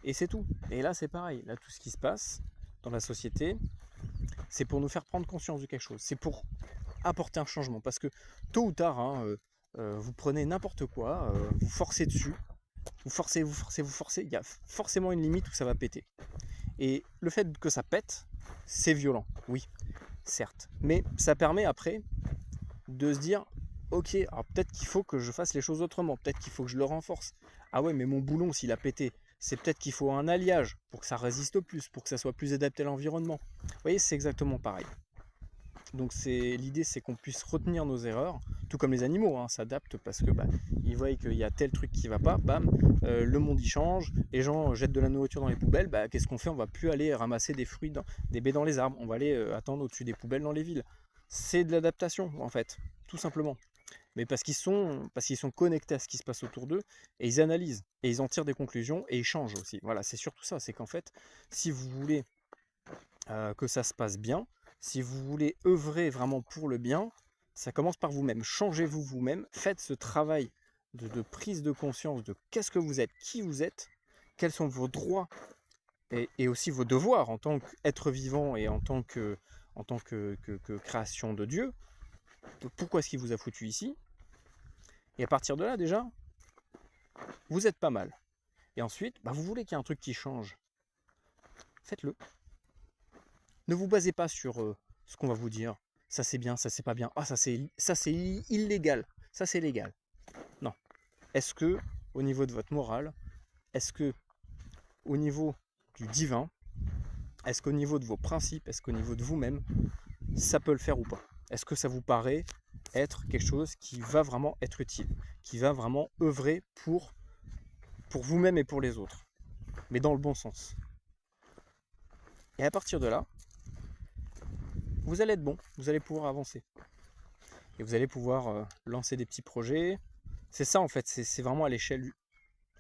Et c'est tout. Et là c'est pareil, là tout ce qui se passe dans la société, c'est pour nous faire prendre conscience de quelque chose, c'est pour apporter un changement. Parce que tôt ou tard, vous prenez n'importe quoi, vous forcez dessus, vous forcez, il y a forcément une limite où ça va péter. Et le fait que ça pète, c'est violent, oui, certes. Mais ça permet après de se dire, ok, alors peut-être qu'il faut que je fasse les choses autrement, peut-être qu'il faut que je le renforce. Ah ouais, mais mon boulon, s'il a pété, c'est peut-être qu'il faut un alliage pour que ça résiste plus, pour que ça soit plus adapté à l'environnement. Vous voyez, c'est exactement pareil. Donc l'idée c'est qu'on puisse retenir nos erreurs, tout comme les animaux s'adaptent parce que ils voient qu'il y a tel truc qui va pas, bam, le monde y change, les gens jettent de la nourriture dans les poubelles, qu'est-ce qu'on fait? On va plus aller ramasser des fruits, des baies dans les arbres, on va aller attendre au-dessus des poubelles dans les villes. C'est de l'adaptation en fait, tout simplement. Mais parce qu'ils sont connectés à ce qui se passe autour d'eux, et ils analysent, et ils en tirent des conclusions, et ils changent aussi. Voilà, c'est surtout ça, c'est qu'en fait, si vous voulez que ça se passe bien, si vous voulez œuvrer vraiment pour le bien, ça commence par vous-même. Changez-vous vous-même, faites ce travail de prise de conscience de qu'est-ce que vous êtes, qui vous êtes, quels sont vos droits et aussi vos devoirs en tant qu'être vivant et en tant que création de Dieu. Pourquoi est-ce qu'il vous a foutu ici? Et à partir de là, déjà, vous êtes pas mal. Et ensuite, vous voulez qu'il y ait un truc qui change. Faites-le. Ne vous basez pas sur ce qu'on va vous dire. Ça c'est bien, ça c'est pas bien. Ah ça c'est illégal. Ça c'est légal. Non. Est-ce que au niveau de votre morale, est-ce que au niveau du divin, est-ce qu'au niveau de vos principes, est-ce qu'au niveau de vous-même, ça peut le faire ou pas? Est-ce que ça vous paraît être quelque chose qui va vraiment être utile, qui va vraiment œuvrer pour vous-même et pour les autres, mais dans le bon sens? Et à partir de là, vous allez être bon, vous allez pouvoir avancer. Et vous allez pouvoir lancer des petits projets. C'est ça en fait, c'est vraiment à l'échelle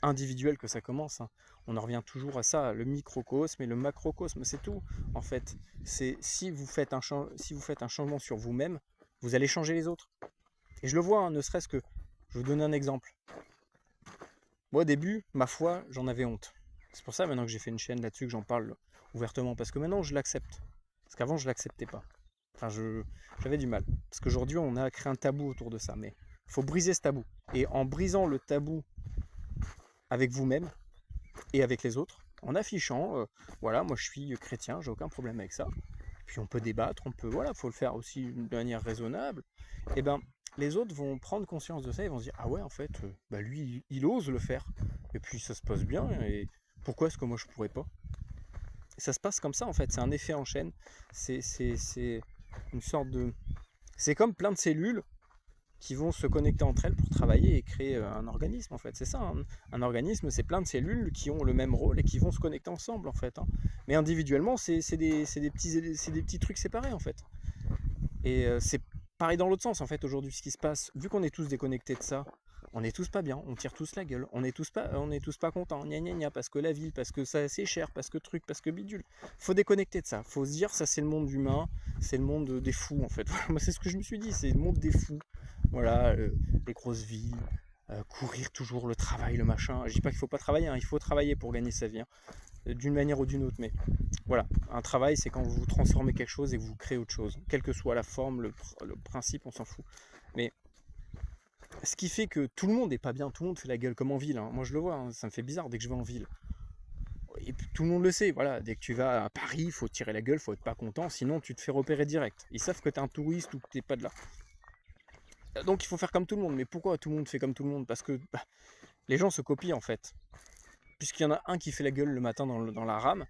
individuelle que ça commence. On en revient toujours à ça, le microcosme et le macrocosme, c'est tout en fait. C'est si vous faites un changement sur vous-même, vous allez changer les autres. Et je le vois, ne serait-ce que, je vais vous donner un exemple. Moi au début, ma foi, j'en avais honte. C'est pour ça maintenant que j'ai fait une chaîne là-dessus, que j'en parle ouvertement, parce que maintenant je l'accepte. Parce qu'avant je l'acceptais pas. Enfin, j'avais du mal. Parce qu'aujourd'hui, on a créé un tabou autour de ça. Mais il faut briser ce tabou. Et en brisant le tabou avec vous-même et avec les autres, en affichant, voilà, moi je suis chrétien, j'ai aucun problème avec ça. Puis on peut débattre, voilà, faut le faire aussi de manière raisonnable. Et les autres vont prendre conscience de ça et vont se dire, ah ouais, en fait, lui, il ose le faire. Et puis ça se passe bien. Et pourquoi est-ce que moi je pourrais pas? Et ça se passe comme ça en fait, c'est un effet en chaîne. C'est une sorte de... C'est comme plein de cellules qui vont se connecter entre elles pour travailler et créer un organisme en fait. C'est ça, un organisme, c'est plein de cellules qui ont le même rôle et qui vont se connecter ensemble en fait. Mais individuellement, c'est des petits trucs séparés en fait. Et c'est pareil dans l'autre sens en fait aujourd'hui, ce qui se passe, vu qu'on est tous déconnectés de ça, on est tous pas bien, on tire tous la gueule, on est tous pas contents, gna gna gna, parce que la ville, parce que ça c'est cher, parce que truc, parce que bidule. Faut déconnecter de ça, faut se dire ça c'est le monde humain, c'est le monde des fous en fait. Moi c'est ce que je me suis dit, c'est le monde des fous. Voilà, les grosses villes, courir toujours le travail, le machin. Je dis pas qu'il faut pas travailler, il faut travailler pour gagner sa vie, d'une manière ou d'une autre, mais voilà, un travail c'est quand vous transformez quelque chose et que vous créez autre chose, quelle que soit la forme, le principe, on s'en fout. Mais ce qui fait que tout le monde n'est pas bien, tout le monde fait la gueule comme en ville. Moi je le vois, ça me fait bizarre dès que je vais en ville. Et puis, tout le monde le sait, voilà, dès que tu vas à Paris, il faut tirer la gueule, il faut être pas content, sinon tu te fais repérer direct. Ils savent que tu es un touriste ou que tu n'es pas de là. Donc il faut faire comme tout le monde. Mais pourquoi tout le monde fait comme tout le monde? Parce que les gens se copient en fait. Puisqu'il y en a un qui fait la gueule le matin dans la rame,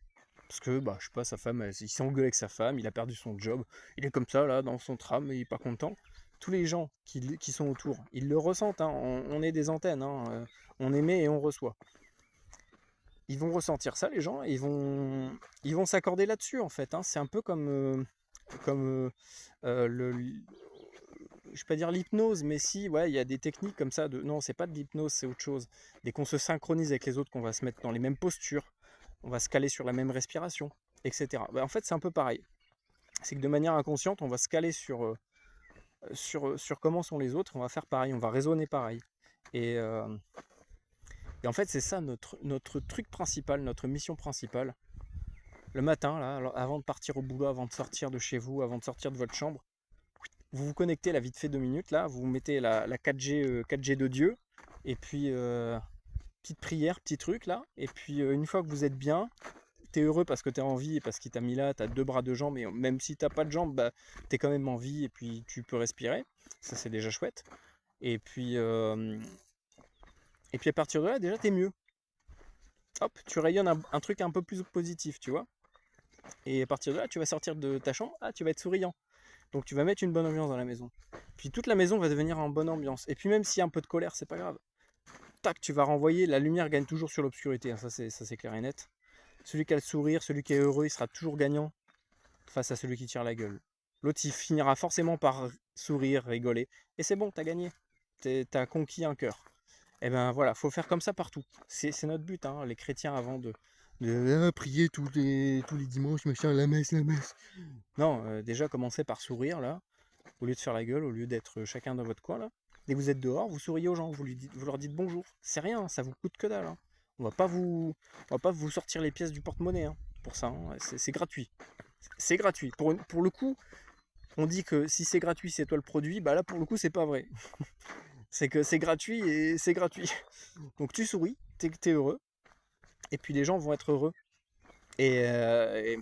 parce que, je sais pas, sa femme, il s'engueule avec sa femme, il a perdu son job, il est comme ça là dans son tram, il est pas content. tous les gens qui sont autour, ils le ressentent, hein, on est des antennes, hein, on émet et on reçoit. Ils vont ressentir ça, les gens, et ils vont s'accorder là-dessus, en fait, hein. C'est un peu comme je vais pas dire l'hypnose, mais si, ouais, il y a des techniques comme ça. Non, c'est pas de l'hypnose, c'est autre chose. Dès qu'on se synchronise avec les autres, qu'on va se mettre dans les mêmes postures, on va se caler sur la même respiration, etc. En fait, c'est un peu pareil. C'est que de manière inconsciente, on va se caler sur comment sont les autres, on va faire pareil, on va raisonner pareil. Et, euh, et en fait, c'est ça notre truc principal, notre mission principale. Le matin, là, alors, avant de partir au boulot, avant de sortir de chez vous, avant de sortir de votre chambre, vous vous connectez là vite fait 2 minutes, là, vous mettez la 4G, 4G de Dieu, et puis petite prière, petit truc là, et puis une fois que vous êtes bien, t'es heureux parce que t'es en vie et parce qu'il t'a mis là, t'as 2 bras, 2 jambes, et même si t'as pas de jambes, bah, t'es quand même en vie et puis tu peux respirer, ça c'est déjà chouette. Et puis, euh, et puis à partir de là, déjà t'es mieux. Hop, tu rayonnes un truc un peu plus positif, tu vois. Et à partir de là, tu vas sortir de ta chambre, tu vas être souriant. Donc tu vas mettre une bonne ambiance dans la maison. Puis toute la maison va devenir en bonne ambiance. Et puis même s'il y a un peu de colère, c'est pas grave. Tac, tu vas renvoyer, la lumière gagne toujours sur l'obscurité, hein, ça c'est clair et net. Celui qui a le sourire, celui qui est heureux, il sera toujours gagnant face à celui qui tire la gueule. L'autre, il finira forcément par sourire, rigoler. Et c'est bon, t'as gagné. T'as conquis un cœur. Et ben voilà, faut faire comme ça partout. C'est notre but, hein, les chrétiens avant de prier tous les dimanches, machin, la messe, la messe. Non, déjà commencez par sourire là, au lieu de faire la gueule, au lieu d'être chacun dans votre coin là. Dès que vous êtes dehors, vous souriez aux gens, vous leur dites bonjour. C'est rien, ça vous coûte que dalle, hein. On va pas vous sortir les pièces du porte-monnaie, hein, pour ça, hein. C'est gratuit. C'est gratuit. Pour le coup, on dit que si c'est gratuit, c'est toi le produit. Bah là, pour le coup, c'est pas vrai. C'est que c'est gratuit et c'est gratuit. Donc tu souris, t'es heureux, et puis les gens vont être heureux. Et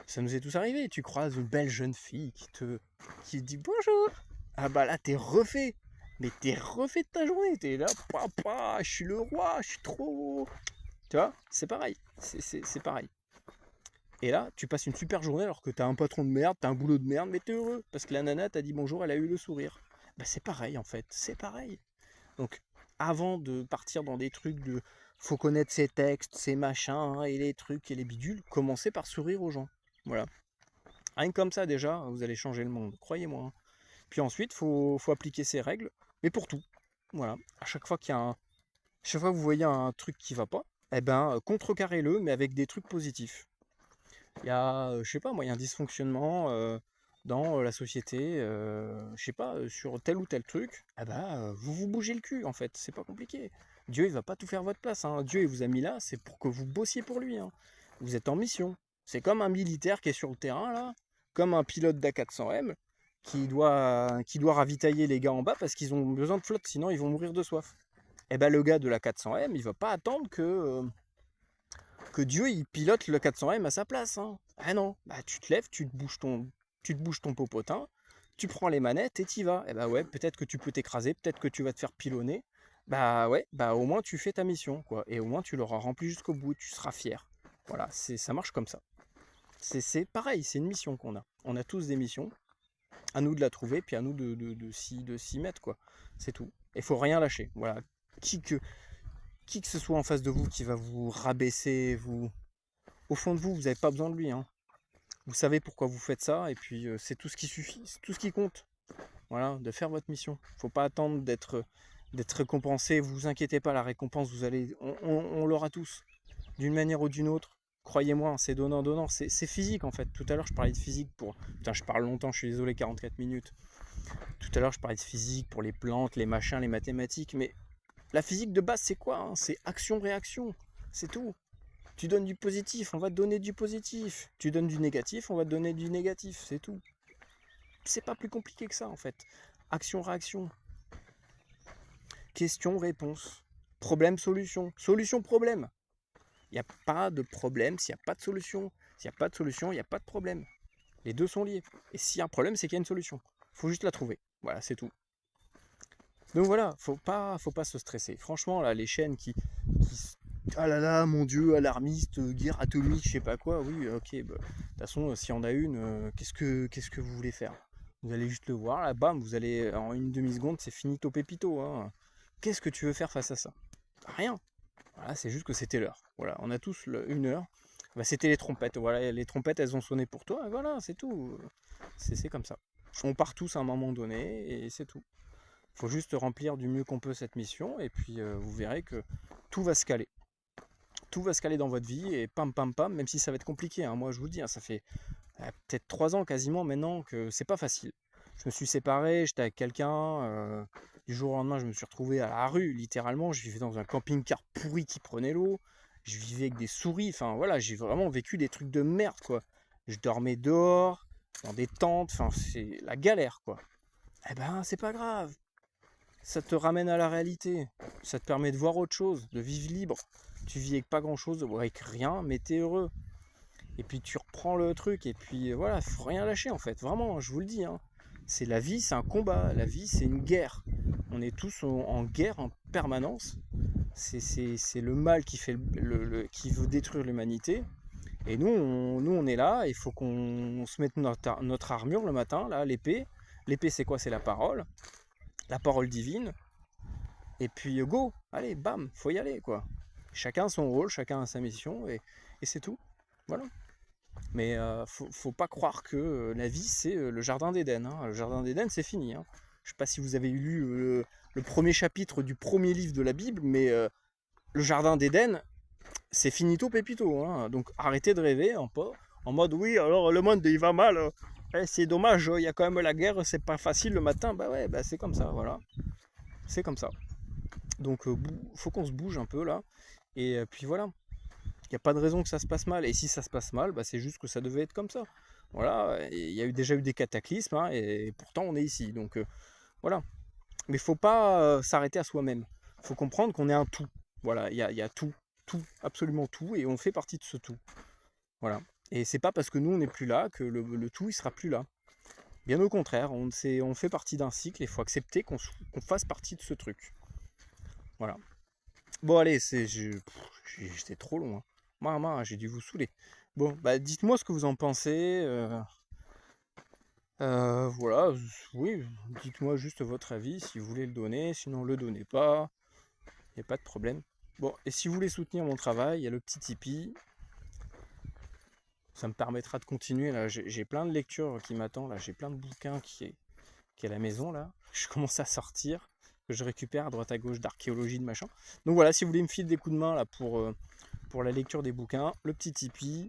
ça nous est tous arrivé. Tu croises une belle jeune fille qui te dit bonjour. Ah bah là, t'es refait. Mais t'es refait de ta journée. T'es là, papa, je suis le roi, je suis trop. Tu vois, c'est pareil. C'est pareil. Et là, tu passes une super journée alors que t'as un patron de merde, t'as un boulot de merde, mais t'es heureux. Parce que la nana t'a dit bonjour, elle a eu le sourire. Bah c'est pareil en fait, c'est pareil. Donc avant de partir dans des trucs de faut connaître ses textes, ses machins, hein, et les trucs et les bidules, commencez par sourire aux gens. Voilà. Rien que comme ça déjà, vous allez changer le monde, croyez-moi, hein. Puis ensuite, faut appliquer ces règles, mais pour tout. Voilà. À chaque fois chaque fois que vous voyez un truc qui va pas, eh ben contrecarrez-le, mais avec des trucs positifs. Il y a, je sais pas moi, il y a un dysfonctionnement dans la société, je sais pas, sur tel ou tel truc, eh ben, vous vous bougez le cul en fait, c'est pas compliqué. Dieu il va pas tout faire à votre place, hein. Dieu il vous a mis là, c'est pour que vous bossiez pour lui, hein. Vous êtes en mission. C'est comme un militaire qui est sur le terrain là, comme un pilote d'A400M qui doit ravitailler les gars en bas parce qu'ils ont besoin de flotte, sinon ils vont mourir de soif. Et ben le gars de la 400M, il va pas attendre que Dieu il pilote le 400M à sa place, hein. Ah non, bah tu te lèves, tu te bouges ton popotin, tu prends les manettes et t'y vas. Et bah ouais, peut-être que tu peux t'écraser, peut-être que tu vas te faire pilonner. Bah ouais, bah au moins tu fais ta mission, quoi. Et au moins tu l'auras rempli jusqu'au bout, tu seras fier. Voilà, ça marche comme ça. C'est pareil, c'est une mission qu'on a. On a tous des missions, à nous de la trouver, puis à nous de s'y mettre, quoi. C'est tout. Il faut rien lâcher. Voilà. Qui que, qui que ce soit en face de vous qui va vous rabaisser, au fond de vous, vous n'avez pas besoin de lui, hein. Vous savez pourquoi vous faites ça, et puis c'est tout ce qui suffit, c'est tout ce qui compte. Voilà, de faire votre mission. Faut pas attendre d'être récompensé. Vous inquiétez pas, la récompense, on l'aura tous, d'une manière ou d'une autre. Croyez-moi, hein, c'est donnant. C'est physique en fait. Tout à l'heure, je parlais de physique pour. Putain, je parle longtemps, je suis désolé, 44 minutes. Tout à l'heure, je parlais de physique pour les plantes, les machins, les mathématiques. Mais la physique de base, c'est quoi, hein? C'est action-réaction. C'est tout. Tu donnes du positif, on va te donner du positif. Tu donnes du négatif, on va te donner du négatif. C'est tout. C'est pas plus compliqué que ça en fait. Action-réaction. Question-réponse. Problème-solution. Solution-problème. Il n'y a pas de problème s'il n'y a pas de solution. S'il n'y a pas de solution, il n'y a pas de problème. Les deux sont liés. Et s'il y a un problème, c'est qu'il y a une solution. Faut juste la trouver. Voilà, c'est tout. Donc voilà, faut pas se stresser. Franchement, là, les chaînes qui ah là là, mon Dieu, alarmiste, guerre atomique, je sais pas quoi, oui, ok, bah, de toute façon, s'il y en a une, qu'est-ce que vous voulez faire? Vous allez juste le voir, là, bam, vous allez en une demi-seconde, c'est finito pépito, hein. Qu'est-ce que tu veux faire face à ça? Rien. Voilà, c'est juste que c'était l'heure. Voilà, on a tous une heure. Bah, c'était les trompettes. Voilà, les trompettes, elles ont sonné pour toi. Et voilà, c'est tout. C'est comme ça. On part tous à un moment donné et c'est tout. Il faut juste remplir du mieux qu'on peut cette mission et puis vous verrez que tout va se caler. Tout va se caler dans votre vie et pam pam pam, même si ça va être compliqué, hein. Moi je vous le dis, hein, ça fait peut-être 3 ans quasiment maintenant que c'est pas facile. Je me suis séparé, j'étais avec quelqu'un, du jour au lendemain je me suis retrouvé à la rue, littéralement, je vivais dans un camping-car pourri qui prenait l'eau, je vivais avec des souris, enfin voilà, j'ai vraiment vécu des trucs de merde quoi. Je dormais dehors, dans des tentes, enfin c'est la galère quoi. Eh ben c'est pas grave, ça te ramène à la réalité, ça te permet de voir autre chose, de vivre libre. Tu vis avec pas grand chose, ou avec rien, mais t'es heureux. Et puis tu reprends le truc, et puis voilà, faut rien lâcher en fait, vraiment, je vous le dis, hein. C'est la vie, c'est un combat, la vie c'est une guerre. On est tous en guerre en permanence. C'est le mal qui, fait qui veut détruire l'humanité. Et nous on est là, il faut qu'on se mette notre armure le matin, là, l'épée. L'épée c'est quoi? C'est la parole divine. Et puis go, allez, bam, faut y aller quoi. Chacun a son rôle, chacun a sa mission, et c'est tout. Voilà. Mais faut pas croire que la vie c'est le jardin d'Éden, hein. Le jardin d'Éden c'est fini, hein. Je sais pas si vous avez lu le premier chapitre du premier livre de la Bible, mais le jardin d'Éden c'est finito pépito, hein. Donc arrêtez de rêver en mode oui alors le monde il va mal, c'est dommage, il y a quand même la guerre, c'est pas facile le matin. Bah ouais, bah c'est comme ça, voilà, c'est comme ça. Donc faut qu'on se bouge un peu là, et puis voilà. Il n'y a pas de raison que ça se passe mal. Et si ça se passe mal, bah, c'est juste que ça devait être comme ça. Voilà, il y a déjà eu des cataclysmes, hein, et pourtant on est ici. Donc voilà. Mais il faut pas s'arrêter à soi-même. Il faut comprendre qu'on est un tout. Voilà, il y a tout, tout, absolument tout, et on fait partie de ce tout. Voilà. Et c'est pas parce que nous on n'est plus là que le tout il sera plus là. Bien au contraire, on fait partie d'un cycle et il faut accepter qu'on fasse partie de ce truc. Voilà. Bon allez, j'étais trop long, hein. Maman, j'ai dû vous saouler. Bon, bah dites-moi ce que vous en pensez. Voilà, oui, dites-moi juste votre avis si vous voulez le donner, sinon le donnez pas, il n'y a pas de problème. Bon, et si vous voulez soutenir mon travail, il y a le petit Tipeee. Ça me permettra de continuer là. J'ai plein de lectures qui m'attendent là, j'ai plein de bouquins qui est à la maison là. Je commence à sortir, que je récupère à droite à gauche d'archéologie de machin. Donc voilà, si vous voulez me filer des coups de main là pour la lecture des bouquins, le petit Tipeee.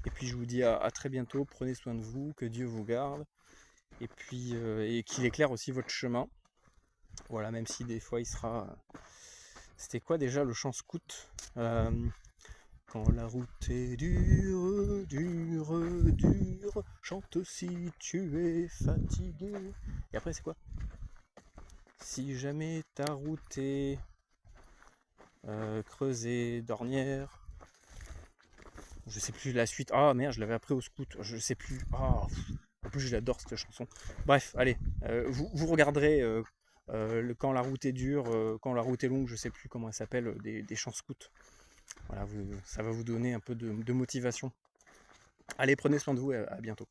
Et puis je vous dis à très bientôt, prenez soin de vous, que Dieu vous garde, et puis et qu'il éclaire aussi votre chemin. Voilà, même si des fois il sera... C'était quoi déjà le chant scout? Quand la route est dure, dure, dure, chante si tu es fatigué. Et après c'est quoi? Si jamais ta route est creusée d'ornières, je sais plus la suite. Ah merde, je l'avais appris au scout. Je sais plus. Ah, en plus, je l'adore cette chanson. Bref, allez, vous regarderez quand la route est dure, quand la route est longue, je sais plus comment elle s'appelle, des chants scouts. Voilà, ça va vous donner un peu de motivation. Allez, prenez soin de vous et à bientôt.